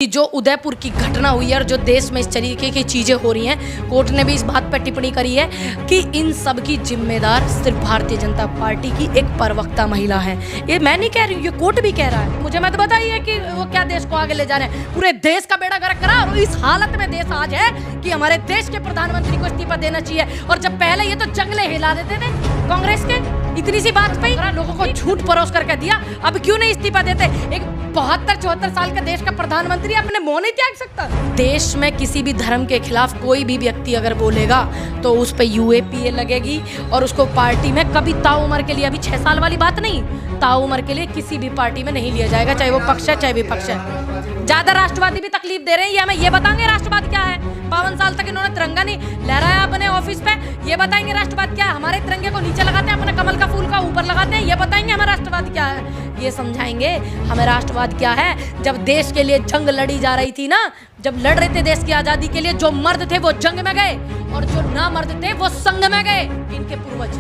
जो उदयपुर की घटना हुई है और जो देश में इस तरीके की चीजें हो रही हैं, कोर्ट ने भी इस बात पर टिप्पणी करी है कि इन सब की जिम्मेदार सिर्फ भारतीय जनता पार्टी की एक प्रवक्ता महिला है। ये मैं नहीं कह रही हूँ, ये कोर्ट भी कह रहा है। मुझे मत बताइए कि वो क्या देश को आगे ले जा रहे हैं। पूरे देश का बेड़ा गर्क करा और इस हालत में देश आज है कि हमारे देश के प्रधानमंत्री को इस्तीफा देना चाहिए। और जब पहले ये तो जंगले हिला देते थे कांग्रेस के, इतनी सी बात पे लोगों को झूठ परोस करके दिया, अब क्यों नहीं इस्तीफा देते? एक 72-74 साल के देश का प्रधानमंत्री अपने मुंह नहीं त्याग सकता। देश में किसी भी धर्म के खिलाफ कोई भी व्यक्ति अगर बोलेगा तो उस पे यूएपीए लगेगी और उसको पार्टी में कभी ताउम्र के लिए, अभी 6 साल वाली बात नहीं, ताउम्र के लिए किसी भी पार्टी में नहीं लिया जाएगा, चाहे वो पक्ष है चाहे विपक्ष है। ज्यादा राष्ट्रवादी भी तकलीफ दे रहे हैं, ये हमें ये बताएंगे राष्ट्रवाद क्या है। 52 साल तक इन्होंने तिरंगा नहीं लहराया अपने ऑफिस पे, ये बताएंगे राष्ट्रवाद क्या है। हमारे तिरंगे को नीचे लगाते हैं, अपने कमल का फूल का ऊपर लगाते हैं, ये बताएंगे हमें राष्ट्रवाद क्या है। ये समझाएंगे हमें राष्ट्रवाद क्या है। जब देश के लिए जंग लड़ी जा रही थी ना, जब लड़ रहे थे देश की आजादी के लिए, जो मर्द थे वो जंग में गए और जो ना मर्द थे वो संग में गए, इनके पूर्वज।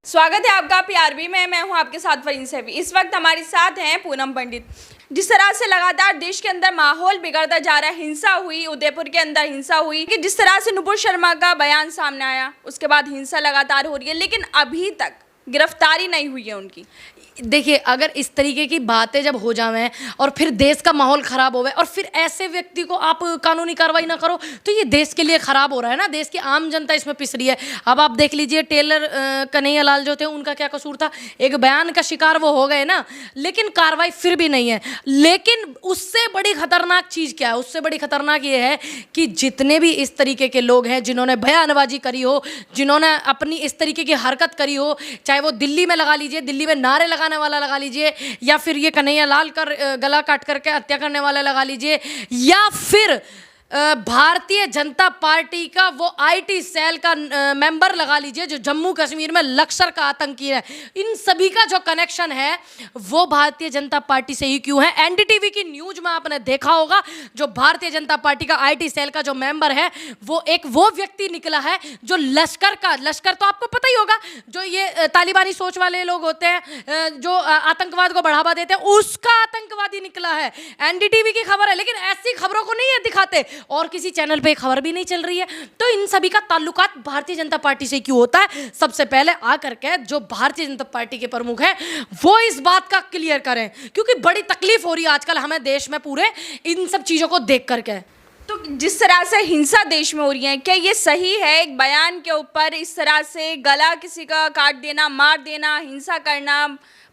स्वागत है आपका पीआरबी में, मैं हूं आपके साथ फरीन सैफी। इस वक्त हमारे साथ हैं पूनम पंडित। जिस तरह से लगातार देश के अंदर माहौल बिगड़ता जा रहा है, हिंसा हुई, उदयपुर के अंदर हिंसा हुई, कि जिस तरह से नुपुर शर्मा का बयान सामने आया, उसके बाद हिंसा लगातार हो रही है, लेकिन अभी तक गिरफ्तारी नहीं हुई है उनकी। देखिए, अगर इस तरीके की बातें जब हो जावें और फिर देश का माहौल खराब होवे और फिर ऐसे व्यक्ति को आप कानूनी कार्रवाई ना करो तो ये देश के लिए खराब हो रहा है ना। देश की आम जनता इसमें पिस रही है। अब आप देख लीजिए, टेलर कन्हैया लाल जो थे, उनका क्या कसूर था? एक बयान का शिकार वो हो गए ना, लेकिन कार्रवाई फिर भी नहीं है। लेकिन उससे बड़ी खतरनाक चीज़ क्या है? उससे बड़ी खतरनाक ये है कि जितने भी इस तरीके के लोग हैं जिन्होंने बयानबाजी करी हो, जिन्होंने अपनी इस तरीके की हरकत करी हो, चाहे वो दिल्ली में लगा लीजिए, दिल्ली में नारे लगाने वाला लगा लीजिए, या फिर ये कन्हैया लाल का गला काट करके हत्या करने वाला लगा लीजिए, या फिर भारतीय जनता पार्टी का वो आईटी सेल का मेंबर लगा लीजिए जो जम्मू कश्मीर में लश्कर का आतंकी है। इन सभी का जो कनेक्शन है वो भारतीय जनता पार्टी से ही क्यों है? एनडीटीवी की न्यूज में आपने देखा होगा, जो भारतीय जनता पार्टी का आईटी सेल का जो मेंबर है वो व्यक्ति निकला है जो लश्कर तो आपको पता ही होगा, जो ये तालिबानी सोच वाले लोग होते हैं, जो आतंकवाद को बढ़ावा देते हैं, उसका आतंकवादी निकला है। एनडीटीवी की खबर है, लेकिन ऐसी खबरों को नहीं है दिखाते और किसी चैनल पे खबर भी नहीं चल रही है। तो इन सभी का ताल्लुकात भारतीय जनता पार्टी से क्यों होता है? सबसे पहले आकर के जो भारतीय जनता पार्टी के प्रमुख हैं वो इस बात का क्लियर करें, क्योंकि बड़ी तकलीफ हो रही है आजकल हमें देश में पूरे इन सब चीजों को देख करके। तो जिस तरह से हिंसा देश में हो रही है, क्या ये सही है एक बयान के ऊपर इस तरह से गला किसी का काट देना, मार देना, हिंसा करना,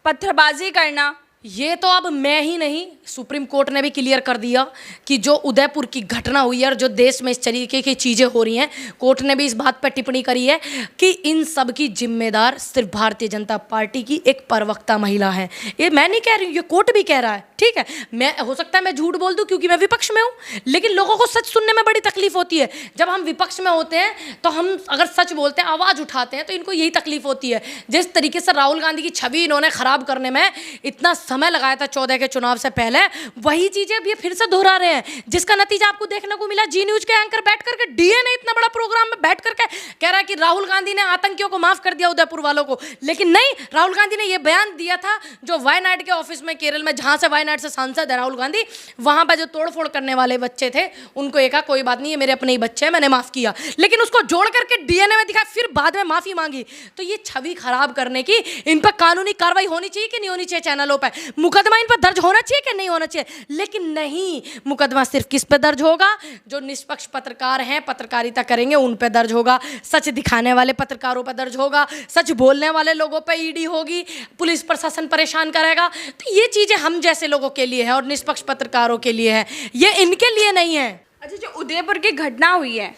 पत्थरबाजी करना? ये तो अब मैं ही नहीं, सुप्रीम कोर्ट ने भी क्लियर कर दिया कि जो उदयपुर की घटना हुई है और जो देश में इस तरीके की चीज़ें हो रही हैं, कोर्ट ने भी इस बात पर टिप्पणी करी है कि इन सब की जिम्मेदार सिर्फ भारतीय जनता पार्टी की एक प्रवक्ता महिला है। ये मैं नहीं कह रही हूँ, ये कोर्ट भी कह रहा है। ठीक है, मैं हो सकता है मैं झूठ बोल दूँ क्योंकि मैं विपक्ष में हूँ, लेकिन लोगों को सच सुनने में बड़ी तकलीफ होती है। जब हम विपक्ष में होते हैं तो हम अगर सच बोलते हैं, आवाज़ उठाते हैं, तो इनको यही तकलीफ होती है। जिस तरीके से राहुल गांधी की छवि इन्होंने खराब करने में इतना समय लगाया था 14 के चुनाव से पहले, वही चीजें अब ये फिर से दोहरा रहे हैं, जिसका नतीजा आपको देखने को मिला। जी न्यूज के एंकर बैठ करके, डीएनए इतना बड़ा प्रोग्राम में बैठ करके कह रहा है कि राहुल गांधी ने आतंकियों को माफ कर दिया, उदयपुर वालों को। लेकिन नहीं, राहुल गांधी ने यह बयान दिया था जो वायनाड के ऑफिस में, केरल में, जहां से वायनाड से सांसद है राहुल गांधी, वहां पर जो तोड़फोड़ करने वाले बच्चे थे उनको एक कोई बात नहीं, ये मेरे अपने ही बच्चे हैं, मैंने माफ किया। लेकिन उसको जोड़ करके डीएनए में दिखाया, फिर बाद में माफी मांगी। तो ये छवि खराब करने की इन पर कानूनी कार्रवाई होनी चाहिए कि नहीं होनी चाहिए? चैनलों पर मुकदमा इन पर दर्ज होना चाहिए कि नहीं होना चाहिए? लेकिन नहीं, मुकदमा सिर्फ किस पे दर्ज होगा? जो निष्पक्ष पत्रकार हैं, पत्रकारिता करेंगे, उन पे दर्ज होगा। सच दिखाने वाले पत्रकारों पे दर्ज होगा, सच बोलने वाले लोगों पे ईडी होगी, पुलिस प्रशासन परेशान करेगा। तो ये चीजें हम जैसे लोगों के लिए है और निष्पक्ष पत्रकारों के लिए है, ये इनके लिए नहीं है। अच्छा, जो उदयपुर की घटना हुई है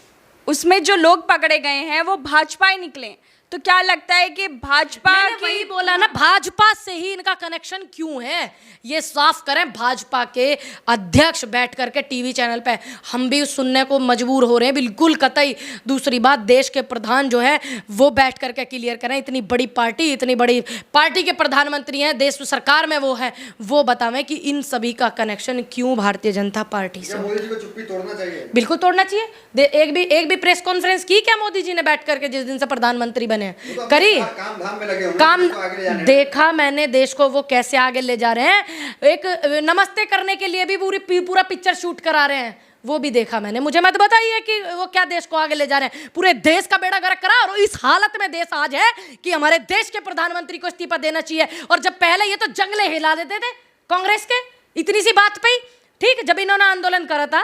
उसमें जो लोग पकड़े गए हैं वो भाजपा ही निकले, तो क्या लगता है कि भाजपा की, वही बोला ना, भाजपा से ही इनका कनेक्शन क्यों है? ये साफ करें। भाजपा के अध्यक्ष बैठ करके टीवी चैनल पे, हम भी सुनने को मजबूर हो रहे हैं, बिल्कुल कतई। दूसरी बात, देश के प्रधान जो है वो बैठ करके क्लियर करें। इतनी बड़ी पार्टी, इतनी बड़ी पार्टी के प्रधानमंत्री हैं, देश सरकार में वो है, वो बतावें कि इन सभी का कनेक्शन क्यों भारतीय जनता पार्टी से। मोदी जी को चुप्पी तोड़ना चाहिए? बिल्कुल तोड़ना चाहिए। एक भी प्रेस कॉन्फ्रेंस की क्या मोदी जी ने बैठ करके जिस दिन से प्रधानमंत्री बने? बने, करी काम धाम में लगे होंगे, काम देश को आगे ले जाने में। देखा मैंने देश को वो कैसे आगे ले जा रहे हैं। एक नमस्ते करने के लिए भी पूरा पिक्चर शूट करा रहे हैं, वो भी देखा मैंने। मुझे मत बताइए कि वो क्या देश को आगे ले जा रहे हैं। पूरे देश का बेड़ा गर्क करा, और इस हालत में देश आज है कि हमारे देश के प्रधानमंत्री को इस्तीफा देना चाहिए। और जब पहले ये तो जंगले हिला देते थे कांग्रेस के, इतनी सी बात पे ही, ठीक, जब इन्होंने आंदोलन करा था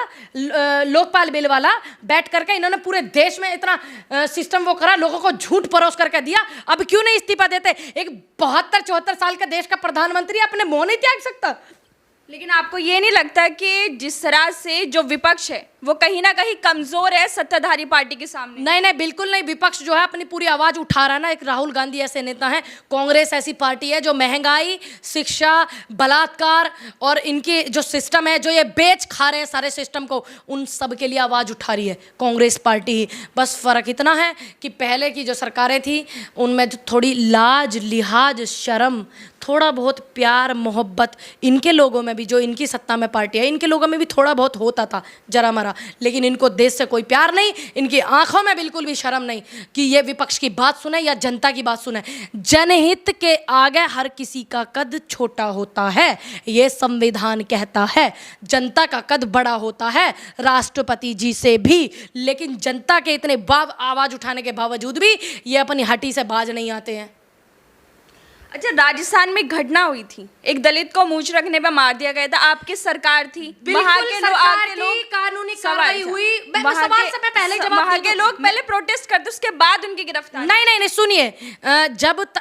लोकपाल बिल वाला, बैठ करके इन्होंने पूरे देश में इतना सिस्टम वो करा, लोगों को झूठ परोस करके दिया। अब क्यों नहीं इस्तीफा देते? एक 72-74 साल के देश का प्रधानमंत्री अपने मुंह नहीं त्याग सकता? लेकिन आपको ये नहीं लगता कि जिस तरह से जो विपक्ष है वो कहीं ना कहीं कमजोर है सत्ताधारी पार्टी के सामने? नहीं नहीं, बिल्कुल नहीं। विपक्ष जो है अपनी पूरी आवाज उठा रहा है ना। एक राहुल गांधी ऐसे नेता हैं, कांग्रेस ऐसी पार्टी है जो महंगाई, शिक्षा, बलात्कार और इनकी जो सिस्टम है, जो ये बेच खा रहे हैं सारे सिस्टम को, उन सब के लिए आवाज उठा रही है कांग्रेस पार्टी ही। बस फर्क इतना है कि पहले की जो सरकारें थी उनमें जो थोड़ी लाज, लिहाज, शर्म, थोड़ा बहुत प्यार, मोहब्बत इनके लोगों में भी, जो इनकी सत्ता में पार्टी है, इनके लोगों में भी थोड़ा बहुत होता था जरा मरा। लेकिन इनको देश से कोई प्यार नहीं, इनकी आंखों में बिल्कुल भी शर्म नहीं कि ये विपक्ष की बात सुने या जनता की बात सुने। जनहित के आगे हर किसी का कद छोटा होता है, ये संविधान कहता है। जनता का कद बड़ा होता है, राष्ट्रपति जी से भी। लेकिन जनता के इतने आवाज उठाने के बावजूद भी ये अपनी हटी से बाज नहीं आते हैं। अच्छा, राजस्थान में घटना हुई थी, एक दलित को मूंछ रखने पे मार दिया गया था, आपकी सरकार थी, वहाँ के लोग, कानूनी कार्रवाई हुई। वहाँ के लोग पहले प्रोटेस्ट करते, उसके बाद उनकी गिरफ्तारी। नहीं नहीं नहीं, सुनिए,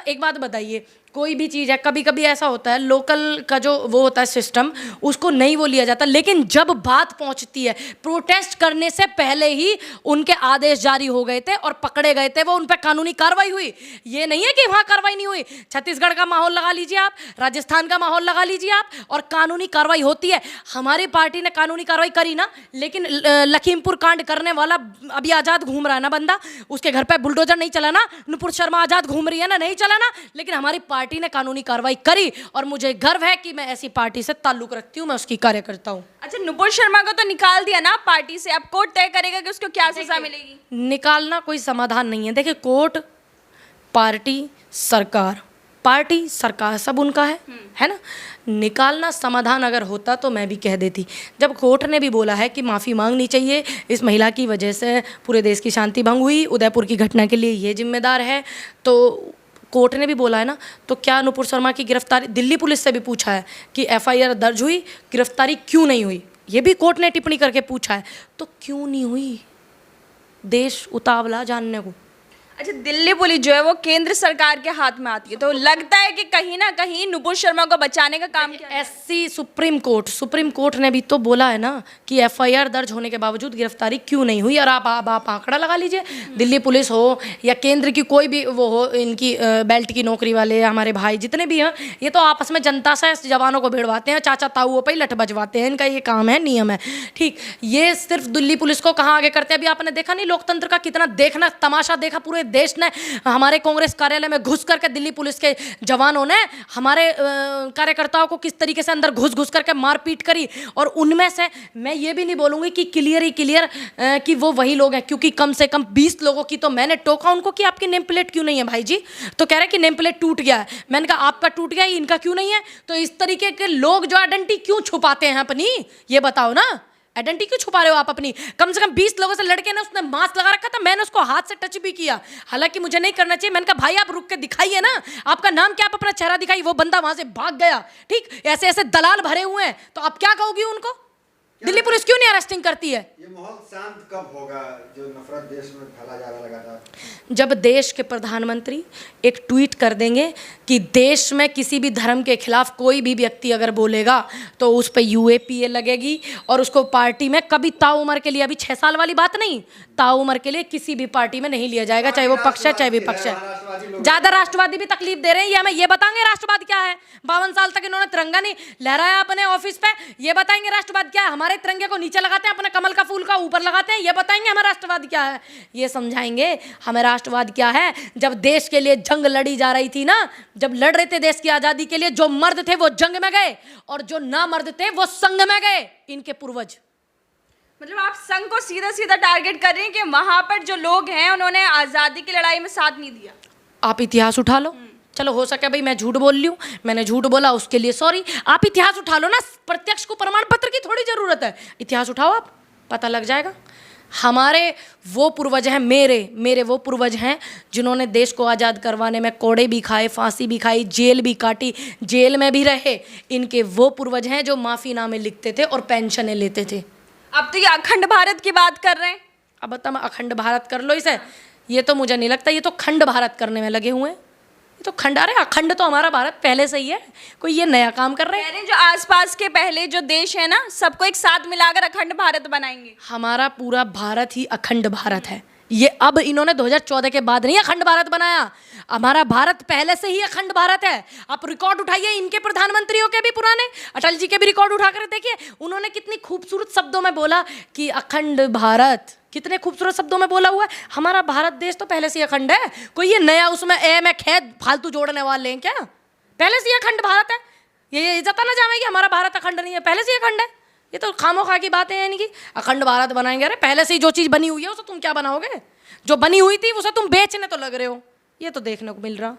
एक बात बताइए, कोई भी चीज़ है, कभी कभी ऐसा होता है लोकल का जो वो होता है सिस्टम, उसको नहीं वो लिया जाता। लेकिन जब बात पहुंचती है, प्रोटेस्ट करने से पहले ही उनके आदेश जारी हो गए थे और पकड़े गए थे, वो उन पर कानूनी कार्रवाई हुई। ये नहीं है कि वहाँ कार्रवाई नहीं हुई। छत्तीसगढ़ का माहौल लगा लीजिए आप, राजस्थान का माहौल लगा लीजिए आप, और कानूनी कार्रवाई होती है। हमारी पार्टी ने कानूनी कार्रवाई करी ना, लेकिन लखीमपुर कांड करने वाला अभी आज़ाद घूम रहा है ना बंदा, उसके घर पर बुलडोजर नहीं चला ना, नुपुर शर्मा आज़ाद घूम रही है ना, नहीं चला ना। लेकिन हमारी पार्टी ने कानूनी कार्रवाई करी, और मुझे गर्व है कि मैं ऐसी पार्टी से ताल्लुक रखती हूँ, मैं उसकी कार्यकर्ता हूँ। अच्छा, नुपुर शर्मा को तो निकाल दिया ना पार्टी से, अब कोर्ट तय करेगा कि उसको क्या सजा मिलेगी? निकालना कोई समाधान नहीं है। देखिए, कोर्ट, पार्टी, सरकार सब उनका है ना। निकालना समाधान अगर होता तो मैं भी कह देती। जब कोर्ट ने भी बोला है कि माफ़ी मांगनी चाहिए, इस महिला की वजह से पूरे देश की शांति भंग हुई, उदयपुर की घटना के लिए ये जिम्मेदार है, तो कोर्ट ने भी बोला है ना, तो क्या नुपुर शर्मा की गिरफ्तारी, दिल्ली पुलिस से भी पूछा है कि एफआईआर दर्ज हुई, गिरफ्तारी क्यों नहीं हुई, ये भी कोर्ट ने टिप्पणी करके पूछा है। तो क्यों नहीं हुई, देश उतावला जानने को। अच्छा, दिल्ली पुलिस जो है वो केंद्र सरकार के हाथ में आती है, तो लगता है कि कहीं ना कहीं नुपुर शर्मा को बचाने का काम किया। एससी सुप्रीम कोर्ट ने भी तो बोला है ना कि एफआईआर दर्ज होने के बावजूद गिरफ्तारी क्यों नहीं हुई। और आप आंकड़ा लगा लीजिए, दिल्ली पुलिस हो या केंद्र की कोई भी वो हो, इनकी बेल्ट की नौकरी वाले हमारे भाई जितने भी हैं, ये तो आपस में जनता से जवानों को भिड़वाते हैं, चाचा ताऊओं पर ही लठ बजवाते हैं, इनका ये काम है, नियम है। ठीक, ये सिर्फ दिल्ली पुलिस को कहाँ आगे करते हैं। अभी आपने देखा नहीं लोकतंत्र का कितना देखना तमाशा देखा, पूरे देश ने हमारे कांग्रेस कार्यालय में घुस करके दिल्ली पुलिस के जवानों ने हमारे कार्यकर्ताओं को किस तरीके से अंदर घुस करके मारपीट करी। और उनमें से मैं ये भी नहीं बोलूँगी कि क्लियर कि वो वही लोग हैं, क्योंकि कम से कम 20 लोगों की तो मैंने टोका उनको कि आपकी नेम प्लेट क्यों नहीं है भाई जी, तो कह रहे कि नेम प्लेट टूट गया है। मैंने कहा आपका टूट गया, इनका क्यों नहीं है? तो इस तरीके के लोग जो आइडेंटिटी क्यों छुपाते हैं अपनी, ये बताओ ना, आइडेंटिटी क्यों छुपा रहे हो आप अपनी? कम से कम 20 लोगों से लड़के ने उसने मास्क लगा रखा था, मैंने उसको हाथ से टच भी किया, हालांकि मुझे नहीं करना चाहिए। मैंने कहा भाई आप रुक के दिखाइए ना, आपका नाम क्या, आप अपना चेहरा दिखाइए। वो बंदा वहां से भाग गया। ठीक, ऐसे ऐसे दलाल भरे हुए हैं, तो आप क्या कहोगी उनको? दिल्ली पुलिस क्यों नहीं अरेस्टिंग करती है? ये माहौल शांत कब होगा जो नफरत देश में फैला जा रहा है लगातार? जब देश के प्रधानमंत्री एक ट्वीट कर देंगे कि देश में किसी भी धर्म के खिलाफ कोई भी व्यक्ति अगर बोलेगा तो उस पर यूएपीए लगेगी, और उसको पार्टी में कभी ताउम्र के लिए, अभी 6 साल वाली बात नहीं, ताउम्र के लिए किसी भी पार्टी में नहीं लिया जाएगा, चाहे वो पक्ष है चाहे विपक्ष है। ज़्यादा राष्ट्रवादी भी तकलीफ दे रहे हैं, ये हमें ये बताएंगे राष्ट्रवाद क्या है? 52 साल तक इन्होंने तिरंगा नहीं लहराया अपने ऑफिस पे, ये बताएंगे राष्ट्रवाद क्या है? हमारे तिरंगे को नीचे लगाते हैं, अपने कमल का फूल का ऊपर लगाते हैं, ये बताएंगे हमें राष्ट्रवाद क्या है? ये समझाएंगे हमें राष्ट्रवाद क्या है। जब देश के लिए जंग लड़ी जा रही थी ना, जब लड़ रहे थे देश की आजादी के लिए, जो मर्द थे वो जंग में गए और जो ना मर्द थे वो संग में गए, इनके पूर्वज। मतलब आप संघ को सीधा सीधा टारगेट कर रहे हैं कि वहां पर जो लोग हैं उन्होंने आज़ादी की लड़ाई में साथ नहीं दिया। आप इतिहास उठा लो, चलो हो सके भाई मैं झूठ बोल रही हूँ, मैंने झूठ बोला उसके लिए सॉरी, आप इतिहास उठा लो ना, प्रत्यक्ष को प्रमाण पत्र की थोड़ी ज़रूरत है, इतिहास उठाओ आप, पता लग जाएगा। हमारे वो पूर्वज हैं, मेरे वो पूर्वज हैं जिन्होंने देश को आज़ाद करवाने में कोड़े भी खाए, फांसी भी खाई, जेल भी काटी, जेल में भी रहे। इनके वो पूर्वज हैं जो माफ़ीनामे लिखते थे और पेंशनें लेते थे। अब तो ये अखंड भारत की बात कर रहे हैं। अब तुम अखंड भारत कर लो इसे, ये तो मुझे नहीं लगता, ये तो खंड भारत करने में लगे हुए हैं। ये तो खंड, अरे अखंड तो हमारा भारत पहले से ही है, कोई ये नया काम कर रहे हैं। कह रहे हैं जो आसपास के पहले जो देश है ना, सबको एक साथ मिलाकर अखंड भारत बनाएंगे। हमारा पूरा भारत ही अखंड भारत है। ये अब इन्होंने 2014 के बाद नहीं अखंड भारत बनाया, हमारा भारत पहले से ही अखंड भारत है। आप रिकॉर्ड उठाइए इनके प्रधानमंत्रियों के भी पुराने, अटल जी के भी रिकॉर्ड उठा कर देखिए, उन्होंने कितनी खूबसूरत शब्दों में बोला कि अखंड भारत, कितने खूबसूरत शब्दों में बोला हुआ है। हमारा भारत देश तो पहले से ही अखंड है, कोई ये नया उसमें ए में खेत फालतू जोड़ने वाले हैं क्या? पहले से ही अखंड भारत है, ये जता ना जाए कि हमारा भारत अखंड नहीं है, पहले से ही अखंड है। ये तो खामोखा की बातें हैं इनकी, अखंड भारत बनाएंगे। अरे पहले से ही जो चीज़ बनी हुई है उसे तुम क्या बनाओगे? जो बनी हुई थी उसे तुम बेचने तो लग रहे हो, ये तो देखने को मिल रहा।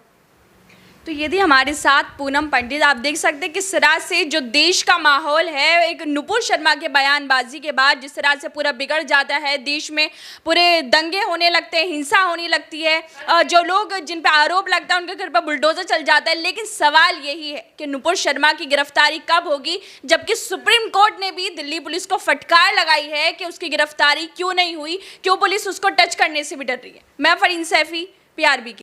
तो यदि हमारे साथ पूनम पंडित, आप देख सकते हैं किस तरह से जो देश का माहौल है, एक नुपुर शर्मा के बयानबाजी के बाद जिस तरह से पूरा बिगड़ जाता है, देश में पूरे दंगे होने लगते हैं, हिंसा होने लगती है, जो लोग जिन पे आरोप लगता है उनके घर पर बुलडोजर चल जाता है। लेकिन सवाल यही है कि नुपुर शर्मा की गिरफ्तारी कब होगी, जबकि सुप्रीम कोर्ट ने भी दिल्ली पुलिस को फटकार लगाई है कि उसकी गिरफ्तारी क्यों नहीं हुई, क्यों पुलिस उसको टच करने से भी डर रही है। मैं फरीन सैफी, PRB की।